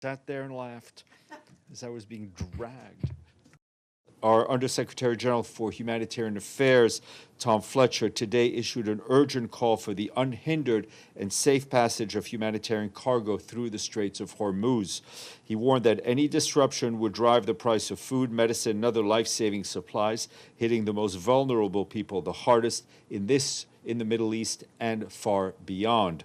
sat there and laughed as I was being dragged. Our Undersecretary General for Humanitarian Affairs, Tom Fletcher, today issued an urgent call for the unhindered and safe passage of humanitarian cargo through the Straits of Hormuz. He warned that any disruption would drive the price of food, medicine, and other life-saving supplies, hitting the most vulnerable people the hardest in the Middle East and far beyond.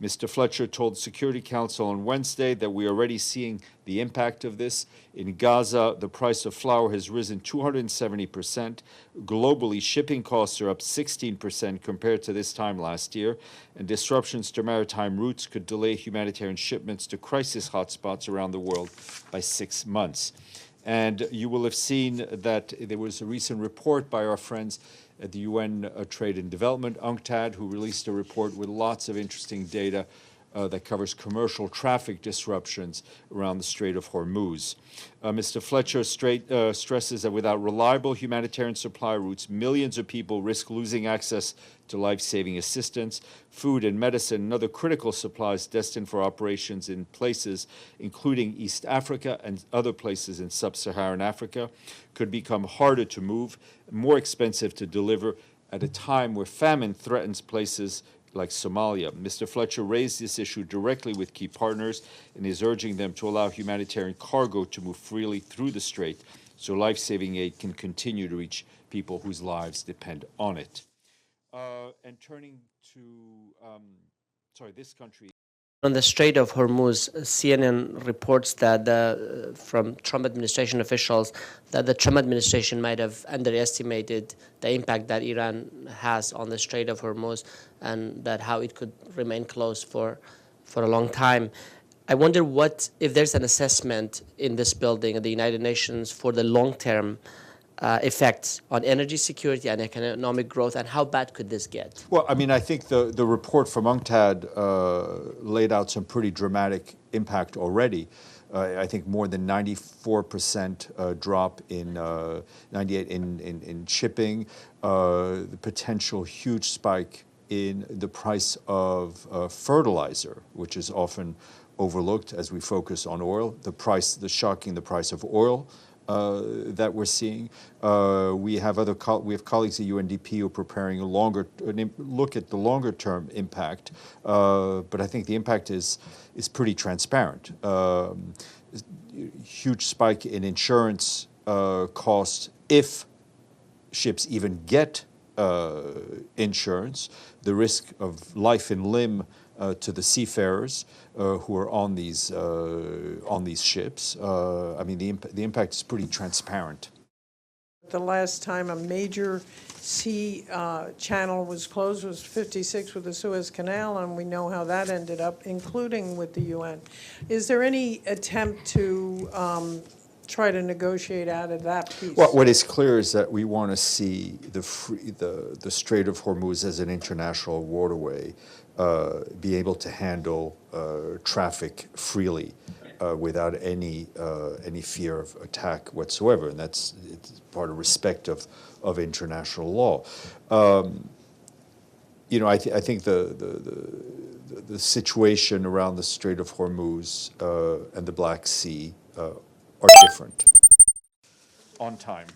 Mr. Fletcher told the Security Council on Wednesday that we are already seeing the impact of this. In Gaza, the price of flour has risen 270%. Globally, shipping costs are up 16% compared to this time last year, and disruptions to maritime routes could delay humanitarian shipments to crisis hotspots around the world by 6 months. And you will have seen that there was a recent report by our friends at the UN Trade and Development, UNCTAD, who released a report with lots of interesting data that covers commercial traffic disruptions around the Strait of Hormuz. Mr. Fletcher stresses that without reliable humanitarian supply routes, millions of people risk losing access to life-saving assistance, food and medicine, and other critical supplies destined for operations in places including East Africa and other places in sub-Saharan Africa could become harder to move, more expensive to deliver at a time where famine threatens places like Somalia. Mr. Fletcher raised this issue directly with key partners and is urging them to allow humanitarian cargo to move freely through the strait so life-saving aid can continue to reach people whose lives depend on it. And turning to, this country. On the Strait of Hormuz, CNN reports that from Trump administration officials that the Trump administration might have underestimated the impact that Iran has on the Strait of Hormuz and that how it could remain closed for a long time. I wonder if there's an assessment in this building at the United Nations for the long-term effects on energy security and economic growth, and how bad could this get? Well, I mean, I think the report from UNCTAD laid out some pretty dramatic impact already. I think more than 94% drop in 98 in shipping, the potential huge spike in the price of fertilizer, which is often overlooked as we focus on oil. The price of oil that we're seeing. We have colleagues at UNDP who are preparing a look at the longer term impact, but I think the impact is pretty transparent. Huge spike in insurance costs if ships even get insurance, the risk of life and limb to the seafarers who are on these ships. I mean, the impact is pretty transparent. The last time a major sea channel was closed was 56 with the Suez Canal, and we know how that ended up, including with the UN. Is there any attempt to try to negotiate out of that piece? Well, what is clear is that we want to see the Strait of Hormuz as an international waterway be able to handle traffic freely without any fear of attack whatsoever, and it's part of respect of international law. I think the situation around the Strait of Hormuz and the Black Sea are different. On time.